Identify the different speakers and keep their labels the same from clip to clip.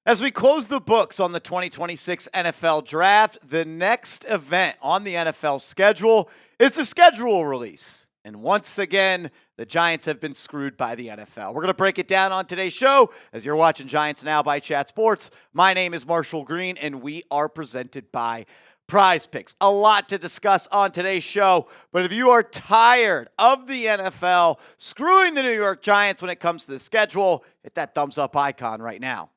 Speaker 1: As we close the books on the 2026 NFL Draft, the next event on the NFL schedule is the schedule release. And once again, the Giants have been screwed by the NFL. We're going to break it down on today's show as you're watching Giants Now by Chat Sports. My name is Marshall Green, and we are presented by Prize Picks. A lot to discuss on today's show, but if you are tired of the NFL screwing the New York Giants when it comes to the schedule, hit that thumbs up icon right now.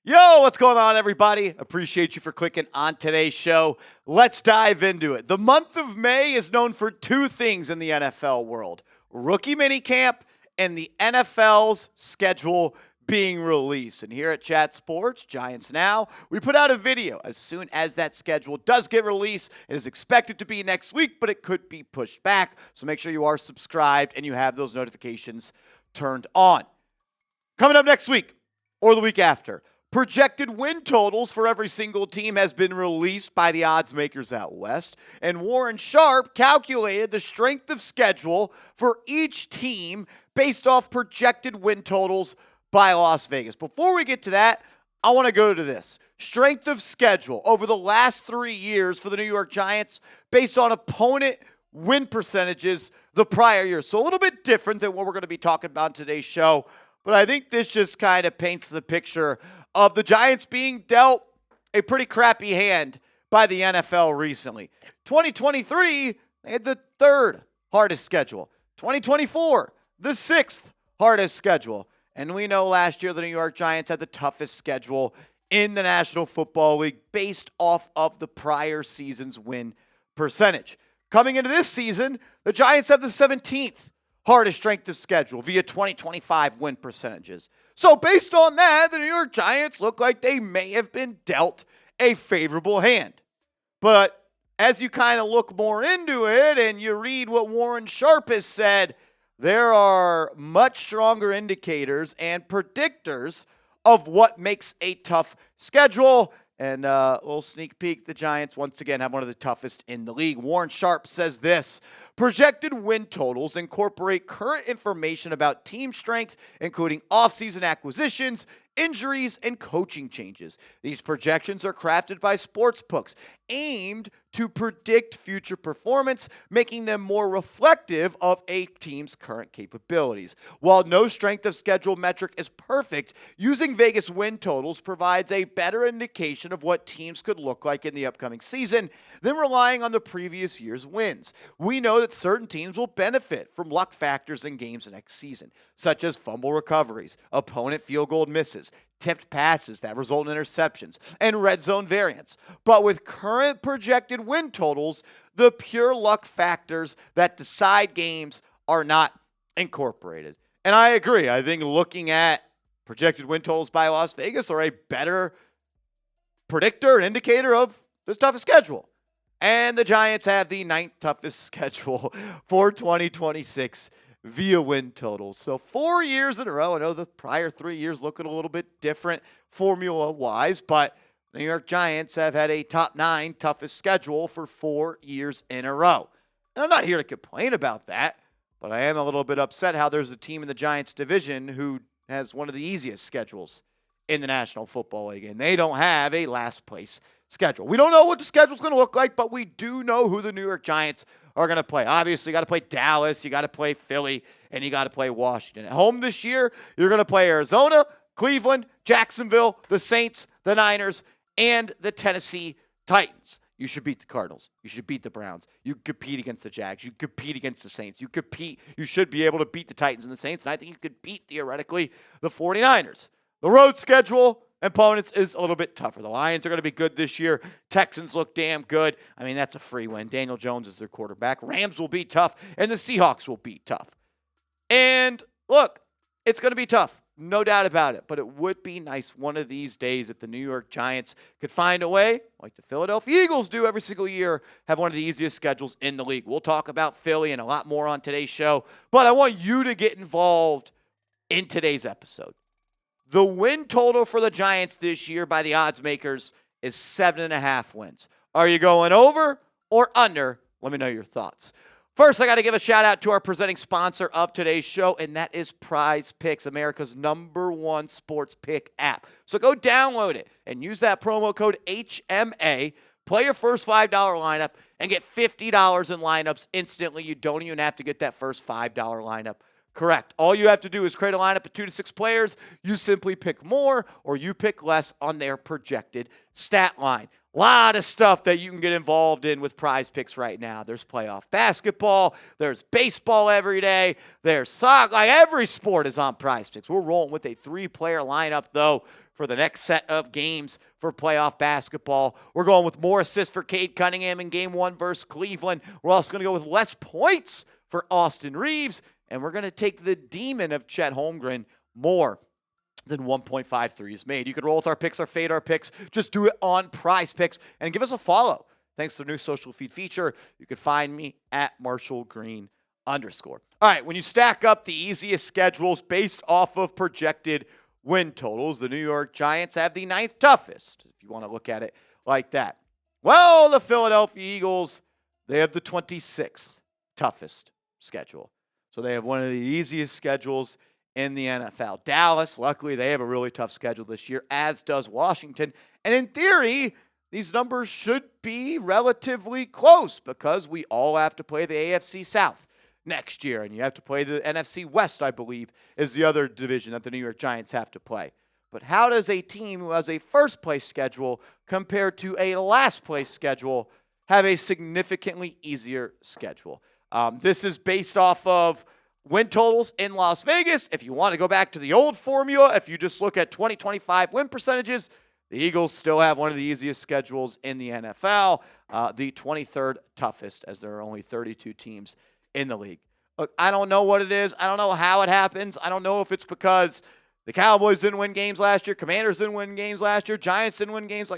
Speaker 1: Yo, what's going on, everybody? Appreciate you for clicking on today's show. Let's dive into it. The month of May is known for two things in the NFL world: rookie minicamp and the NFL's schedule being released. And here at Chat Sports, Giants Now, we put out a video as soon as that schedule does get released. It is expected to be next week, but it could be pushed back. So make sure you are subscribed and you have those notifications turned on. Coming up next week or the week after, projected win totals for every single team has been released by the odds makers out west, and Warren Sharp calculated the strength of schedule for each team based off projected win totals by Las Vegas. Before we get to that, I want to go to this. Strength of schedule over the last 3 years for the New York Giants based on opponent win percentages the prior year. So a little bit different than what we're going to be talking about in today's show, but I think this just kind of paints the picture of the Giants being dealt a pretty crappy hand by the NFL recently. 2023, they had the third hardest schedule. 2024, the sixth hardest schedule. And we know last year the New York Giants had the toughest schedule in the National Football League based off of the prior season's win percentage. Coming into this season, the Giants have the 17th hardest strength of schedule via 2025 win percentages. So based on that, the New York Giants look like they may have been dealt a favorable hand. But as you kind of look more into it and you read what Warren Sharp has said, there are much stronger indicators and predictors of what makes a tough schedule. And a little sneak peek, the Giants once again have one of the toughest in the league. Warren Sharp says this: projected win totals incorporate current information about team strength, including offseason acquisitions, injuries, and coaching changes. These projections are crafted by sportsbooks, aimed to predict future performance, making them more reflective of a team's current capabilities. While no strength of schedule metric is perfect, using Vegas win totals provides a better indication of what teams could look like in the upcoming season than relying on the previous year's wins. We know that certain teams will benefit from luck factors in games next season, such as fumble recoveries, opponent field goal misses, tipped passes that result in interceptions, and red zone variance. But with current projected win totals, the pure luck factors that decide games are not incorporated. And I agree. I think looking at projected win totals by Las Vegas are a better predictor and indicator of the toughest schedule. And the Giants have the 9th toughest schedule for 2026 via win totals. So 4 years in a row. I know the prior 3 years looking a little bit different formula-wise, but the New York Giants have had a top 9 toughest schedule for 4 years in a row. And I'm not here to complain about that, but I am a little bit upset how there's a team in the Giants division who has one of the easiest schedules in the National Football League, and they don't have a last place schedule. We don't know what the schedule's going to look like, but we do know who the New York Giants are going to play. Obviously, you got to play Dallas, you got to play Philly, and you got to play Washington. At home this year, you're going to play Arizona, Cleveland, Jacksonville, the Saints, the Niners, and the Tennessee Titans. You should beat the Cardinals. You should beat the Browns. You compete against the Jags. You compete against the Saints. You should be able to beat the Titans and the Saints, and I think you could beat, theoretically, the 49ers. The road schedule, opponents, is a little bit tougher. The Lions are going to be good this year. Texans look damn good. I mean, that's a free win. Daniel Jones is their quarterback. Rams will be tough, and the Seahawks will be tough. And look, it's going to be tough. No doubt about it. But it would be nice one of these days if the New York Giants could find a way, like the Philadelphia Eagles do every single year, have one of the easiest schedules in the league. We'll talk about Philly and a lot more on today's show. But I want you to get involved in today's episode. The win total for the Giants this year by the odds makers is 7.5 wins. Are you going over or under? Let me know your thoughts. First, I got to give a shout out to our presenting sponsor of today's show, and that is Prize Picks, America's #1 sports pick app. So go download it and use that promo code HMA. Play your first $5 lineup and get $50 in lineups instantly. You don't even have to get that first $5 lineup correct. All you have to do is create a lineup of 2 to 6 players. You simply pick more or you pick less on their projected stat line. A lot of stuff that you can get involved in with Prize Picks right now. There's playoff basketball. There's baseball every day. There's soccer. Like every sport is on Prize Picks. We're rolling with a 3-player lineup, though, for the next set of games for playoff basketball. We're going with more assists for Cade Cunningham in Game 1 versus Cleveland. We're also going to go with less points for Austin Reeves. And we're going to take the demon of Chet Holmgren more than 1.5 threes made. You could roll with our picks or fade our picks. Just do it on Prize Picks and give us a follow. Thanks to the new social feed feature, you can find me at @MarshallGreen_. All right, when you stack up the easiest schedules based off of projected win totals, the New York Giants have the 9th toughest, if you want to look at it like that. Well, the Philadelphia Eagles, they have the 26th toughest schedule. So they have one of the easiest schedules in the NFL. Dallas, luckily, they have a really tough schedule this year, as does Washington. And in theory, these numbers should be relatively close because we all have to play the AFC South next year. And you have to play the NFC West, I believe, is the other division that the New York Giants have to play. But how does a team who has a first-place schedule compared to a last-place schedule have a significantly easier schedule? This is based off of win totals in Las Vegas. If you want to go back to the old formula, if you just look at 2025 win percentages, the Eagles still have one of the easiest schedules in the NFL, the 23rd toughest, as there are only 32 teams in the league. Look, I don't know what it is. I don't know how it happens. I don't know if it's because the Cowboys didn't win games last year, Commanders didn't win games last year, Giants didn't win games.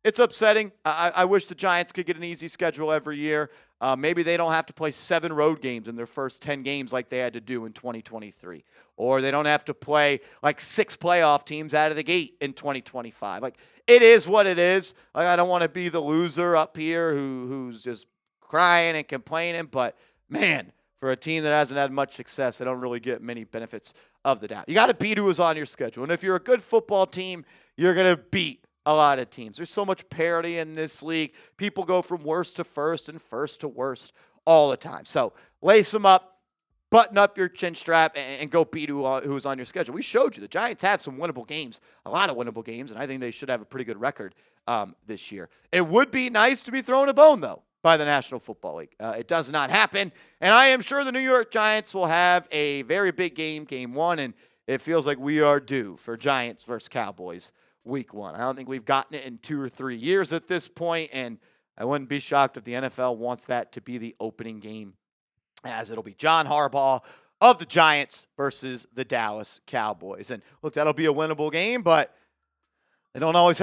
Speaker 1: It's upsetting. I wish the Giants could get an easy schedule every year. Maybe they don't have to play 7 road games in their first 10 games like they had to do in 2023. Or they don't have to play like 6 playoff teams out of the gate in 2025. Like, it is what it is. Like, I don't want to be the loser up here who's just crying and complaining. But, man, for a team that hasn't had much success, they don't really get many benefits of the doubt. You got to beat who is on your schedule. And if you're a good football team, you're going to beat a lot of teams. There's so much parity in this league. People go from worst to first and first to worst all the time. So lace them up, button up your chin strap, and go beat who's on your schedule. We showed you the Giants have some winnable games, a lot of winnable games, and I think they should have a pretty good record this year. It would be nice to be thrown a bone, though, by the National Football League. It does not happen, and I am sure the New York Giants will have a very big game, Game 1, and it feels like we are due for Giants versus Cowboys Week 1. I don't think we've gotten it in 2 or 3 years at this point, and I wouldn't be shocked if the NFL wants that to be the opening game, as it'll be John Harbaugh of the Giants versus the Dallas Cowboys. And look, that'll be a winnable game, but I don't always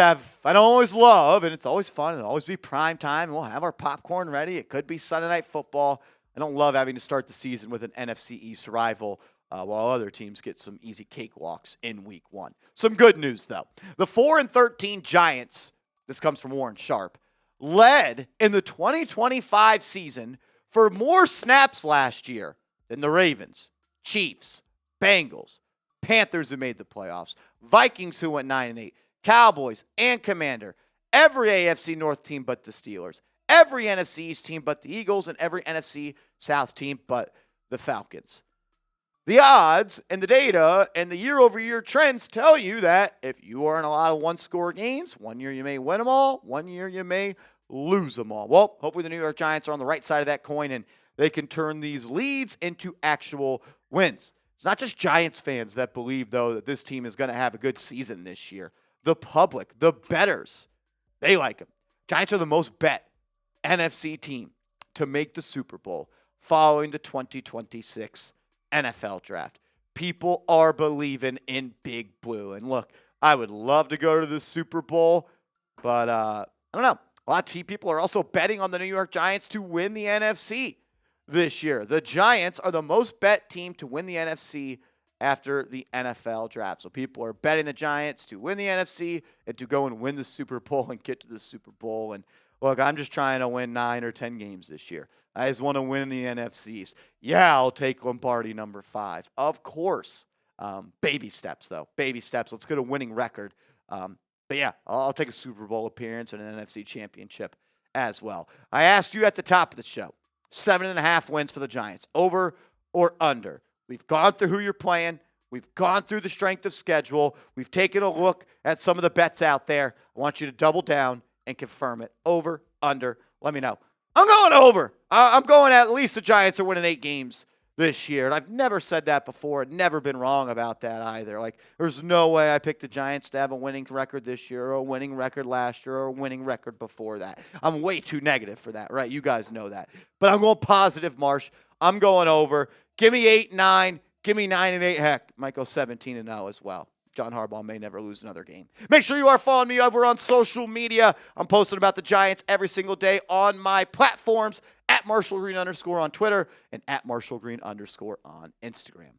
Speaker 1: love, and it's always fun, it'll always be prime time, and we'll have our popcorn ready. It could be Sunday Night Football. I don't love having to start the season with an NFC East rival, while other teams get some easy cakewalks in Week 1. Some good news, though. The 4-13 Giants, this comes from Warren Sharp, led in the 2025 season for more snaps last year than the Ravens, Chiefs, Bengals, Panthers who made the playoffs, Vikings who went 9-8, Cowboys and Commander, every AFC North team but the Steelers, every NFC East team but the Eagles, and every NFC South team but the Falcons. The odds and the data and the year-over-year trends tell you that if you are in a lot of one-score games, one year you may win them all, one year you may lose them all. Well, hopefully the New York Giants are on the right side of that coin and they can turn these leads into actual wins. It's not just Giants fans that believe, though, that this team is going to have a good season this year. The public, the bettors, they like them. Giants are the most bet NFC team to make the Super Bowl following the 2026 NFL draft. People are believing in Big Blue. And look, I would love to go to the Super Bowl, but I don't know. A lot of people are also betting on the New York Giants to win the NFC this year. The Giants are the most bet team to win the NFC after the NFL draft. So people are betting the Giants to win the NFC and to go and win the Super Bowl and get to the Super Bowl. And Look, I'm just trying to win 9 or 10 games this year. I just want to win in the NFC East. Yeah, I'll take Lombardi number 5. Of course. Baby steps, though. Baby steps. Let's get a winning record. But yeah, I'll take a Super Bowl appearance and an NFC championship as well. I asked you at the top of the show, 7.5 wins for the Giants, over or under. We've gone through who you're playing. We've gone through the strength of schedule. We've taken a look at some of the bets out there. I want you to double down and confirm it. Over, under. Let me know. I'm going over. I'm going at least the Giants are winning 8 games this year. And I've never said that before. Never been wrong about that either. Like, there's no way I picked the Giants to have a winning record this year or a winning record last year or a winning record before that. I'm way too negative for that, right? You guys know that. But I'm going positive, Marsh. I'm going over. Give me 8-9. Give me 9-8. Heck, might go 17-0 as well. John Harbaugh may never lose another game. Make sure you are following me over on social media. I'm posting about the Giants every single day on my platforms at @MarshallGreen_ on Twitter and at @MarshallGreen_ on Instagram.